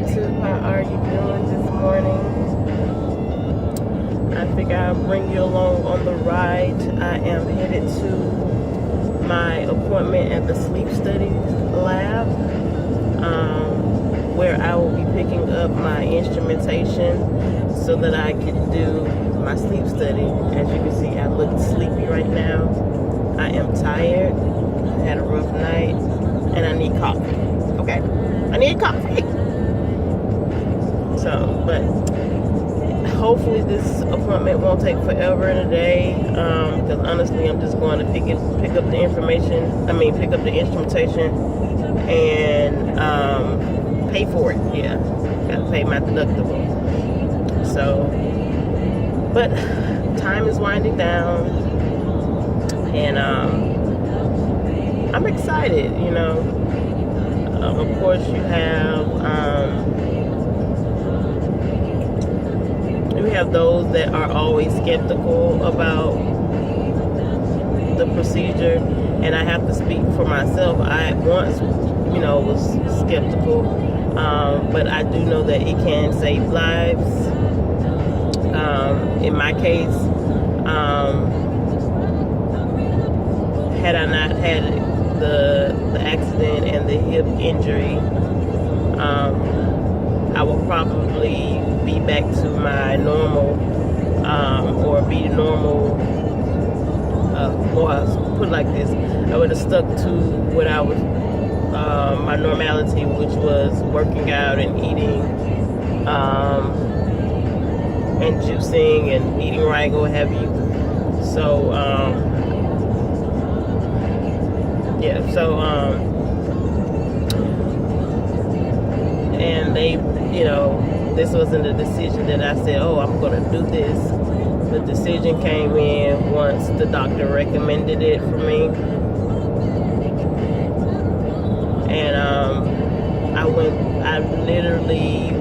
YouTube, how are you doing this morning? I figure I'll bring you along on the ride. I am headed to my appointment at the sleep study lab, where I will be picking up my instrumentation so that I can do my sleep study. As you can see, I look sleepy right now. I am tired. I had a rough night and I need coffee. Okay? I need coffee. So, but hopefully this appointment won't take forever in a day, because honestly I'm just going to pick up the pick up the instrumentation and pay for it. Yeah, gotta pay my deductible. So, but time is winding down and I'm excited, you know. Of course you have those that are always skeptical about the procedure, and I have to speak for myself. I once, was skeptical, but I do know that it can save lives. In my case, had I not had the accident and the hip injury, I will probably be back to my normal, or be normal, or I'll put it like this, I would have stuck to what I was, my normality, which was working out and eating, and juicing and eating right, what have you. So, and they, this wasn't a decision that I said, oh, I'm going to do this. The decision came in once the doctor recommended it for me. And I literally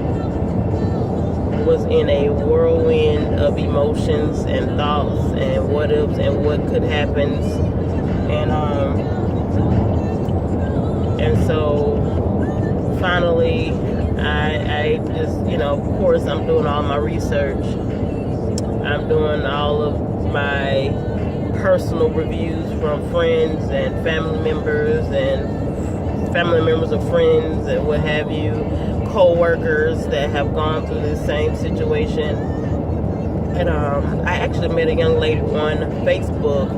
was in a whirlwind of emotions and thoughts and what ifs and what could happen. And so finally, I just, of course, I'm doing all my research. I'm doing all of my personal reviews from friends and family members of friends and what have you, co-workers that have gone through this same situation. And I actually met a young lady on Facebook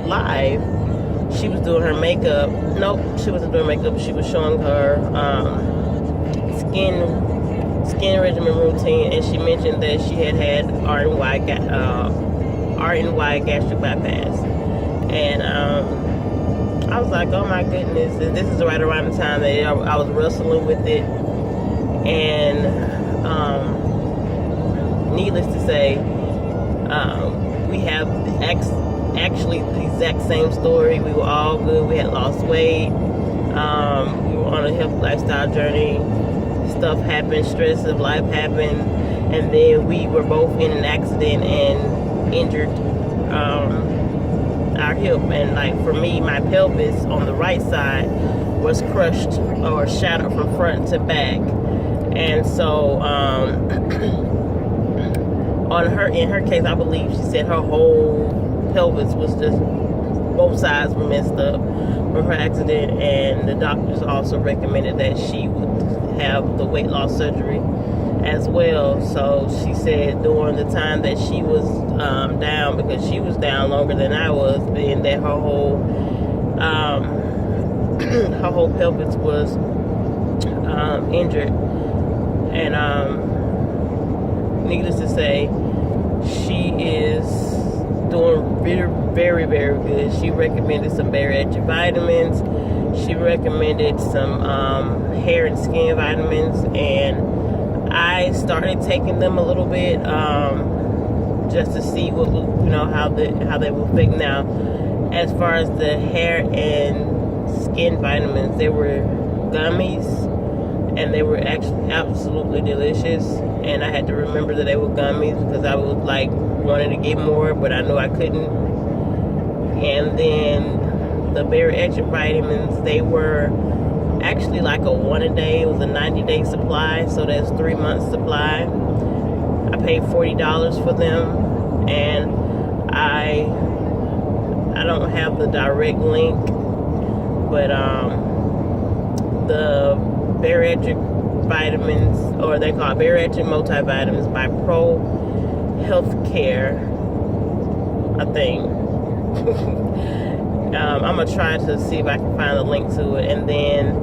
live. She was doing her makeup. Nope, she wasn't doing makeup. She was showing her skin regimen routine, and she mentioned that she had RNY gastric bypass. And I was like, oh my goodness, and this is right around the time that I was wrestling with it. And needless to say, we have actually the exact same story. We were all good. We had lost weight. We were on a healthy lifestyle journey. Stuff happened, stress of life happened, and then we were both in an accident and injured our hip. And like for me, my pelvis on the right side was crushed or shattered from front to back. And so in her case, I believe she said her whole pelvis was just, both sides were messed up from her accident, and the doctors also recommended that she would have the weight loss surgery as well. So she said during the time that she was down, because she was down longer than I was, being that her whole her whole pelvis was injured. And needless to say, she is doing very, very, very good. She recommended some bariatric vitamins. She recommended some hair and skin vitamins, and I started taking them a little bit just to see what how they will affect. Now, as far as the hair and skin vitamins, they were gummies, and they were actually absolutely delicious. And I had to remember that they were gummies because I was like wanted to get more, but I knew I couldn't. And then the bariatric vitamins, they were actually like a 1-a-day. It was a 90-day supply, so that's 3 months supply. I paid $40 for them, and I don't have the direct link, but the bariatric vitamins, or they call it bariatric multivitamins by Pro Healthcare, I think. I'm gonna try to see if I can find a link to it. And then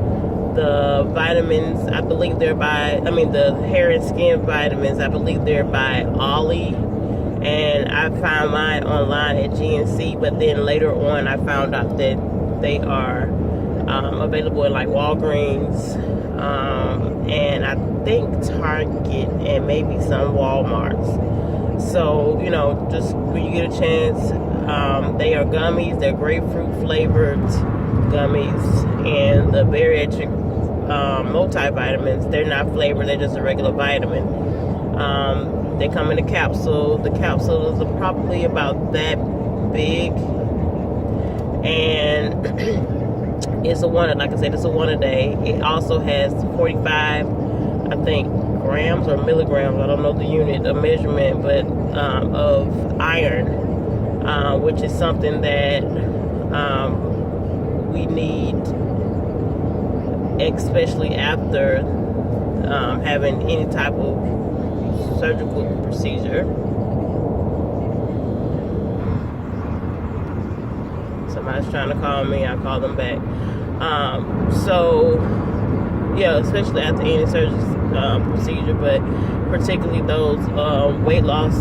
the vitamins, I believe they're by, the hair and skin vitamins, I believe they're by Ollie, and I found mine online at GNC, but then later on I found out that they are available in like Walgreens, and I think Target, and maybe some Walmarts. So, just when you get a chance, they are gummies. They're grapefruit flavored gummies, and the bariatric multivitamins, they're not flavored, they're just a regular vitamin. They come in a capsule. The capsules are probably about that big, and it's a 1-a-day. It also has 45, I think, grams or milligrams, I don't know the unit of measurement, but of iron, which is something that we need, especially after having any type of surgical procedure. Somebody's trying to call me, I call them back. So yeah, especially after any surgery procedure, but particularly those weight loss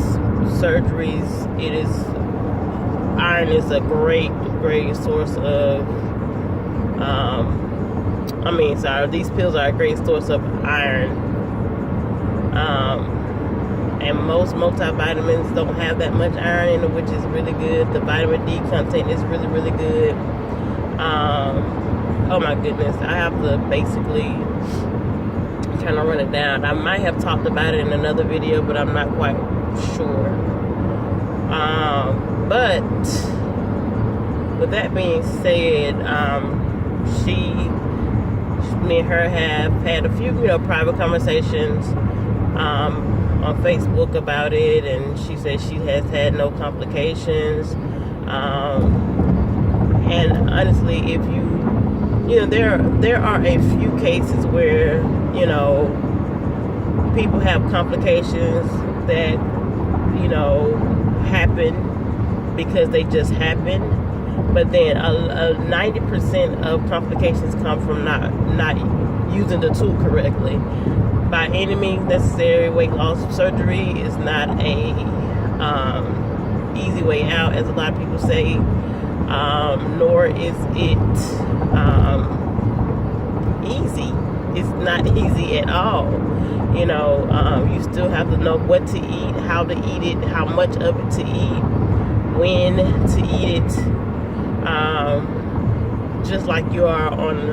surgeries, iron is a great source of these pills are a great source of iron, and most multivitamins don't have that much iron in them, which is really good. The vitamin D content is really, really good. Oh my goodness, I have to basically kind of run it down. I might have talked about it in another video, but I'm not quite sure. But with that being said, me and her have had a few, private conversations on Facebook about it, and she said she has had no complications. And honestly, if there are a few cases where, people have complications that, happen because they just happen. But then 90% of complications come from not using the tool correctly. By any means necessary, weight loss surgery is not a easy way out, as a lot of people say. Nor is it easy. It's not easy at all. You still have to know what to eat, how to eat it, how much of it to eat, when to eat it. Just like you are on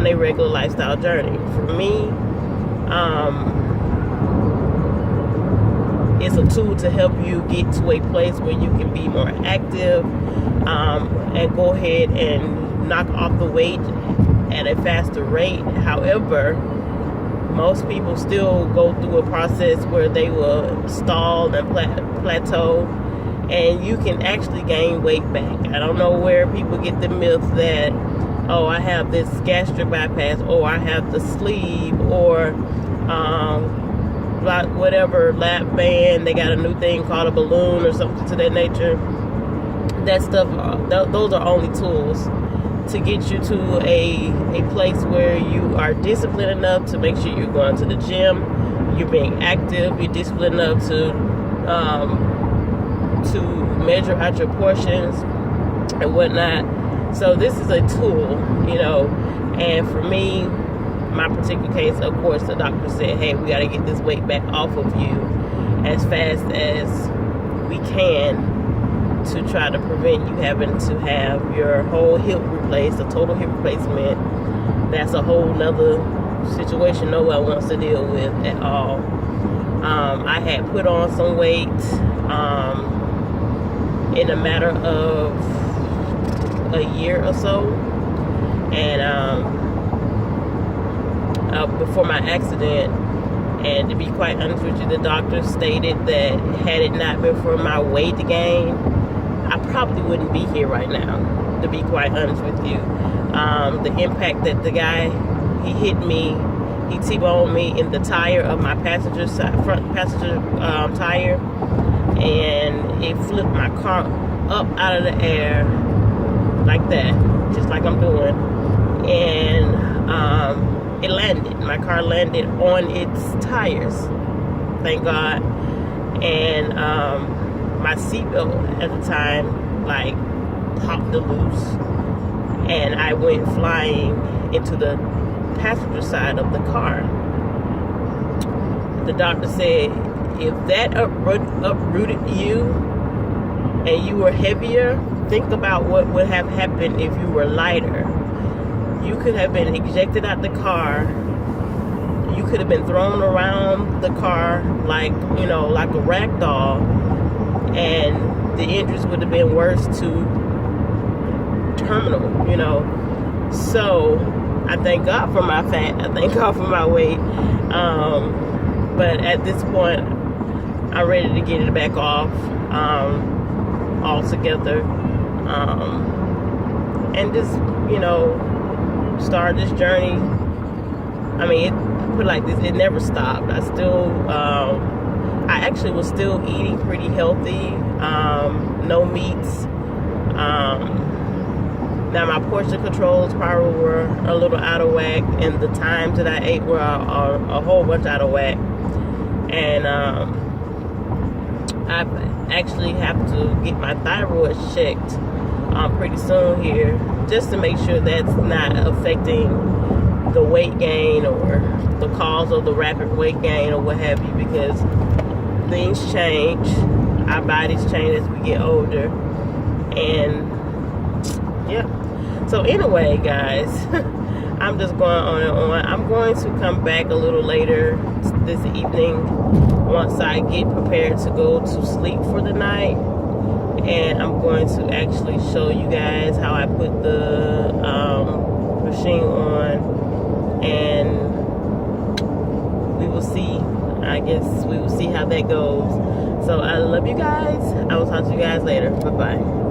a regular lifestyle journey. For me, it's a tool to help you get to a place where you can be more active, and go ahead and knock off the weight at a faster rate. However, most people still go through a process where they will stall and plateau, and you can actually gain weight back. I don't know where people get the myth that, oh, I have this gastric bypass, or I have the sleeve, or whatever, lap band, they got a new thing called a balloon or something to that nature. That stuff, those are only tools to get you to a place where you are disciplined enough to make sure you're going to the gym, you're being active, you're disciplined enough to measure out your portions and whatnot. So this is a tool, and for me, my particular case, of course, the doctor said, hey, we got to get this weight back off of you as fast as we can to try to prevent you having to have your whole hip replaced, a total hip replacement. That's a whole nother situation no one wants to deal with at all. I had put on some weight in a matter of a year or so, and before my accident. And to be quite honest with you, the doctor stated that had it not been for my weight gain, I probably wouldn't be here right now, to be quite honest with you. The impact that the guy, he hit me, he T-boned me in the tire of my passenger side, front passenger tire, and it flipped my car up out of the air like that, just like I'm doing. And it landed. My car landed on its tires, thank God. And my seatbelt at the time, like, popped loose, and I went flying into the passenger side of the car. The doctor said, if that uprooted you and you were heavier, think about what would have happened if you were lighter. You could have been ejected out the car. You could have been thrown around the car like, you know, like a rag doll, and the injuries would have been worse to terminal, you know. So I thank God for my fat. I thank God for my weight. But at this point, I'm ready to get it back off altogether, and just, you know, start this journey. I mean, put it like this, it never stopped. I still, I actually was still eating pretty healthy, no meats. Now my portion controls probably were a little out of whack, and the times that I ate were a whole bunch out of whack. And I actually have to get my thyroid checked pretty soon here, just to make sure that's not affecting the weight gain or the cause of the rapid weight gain or what have you, because things change, our bodies change as we get older. And yeah, so anyway, guys, I'm just going on and on. I'm going to come back a little later this evening once I get prepared to go to sleep for the night, and I'm going to actually show you guys how I put the machine on, and we will see. I guess we will see how that goes. So I love you guys. I will talk to you guys later. Bye-bye.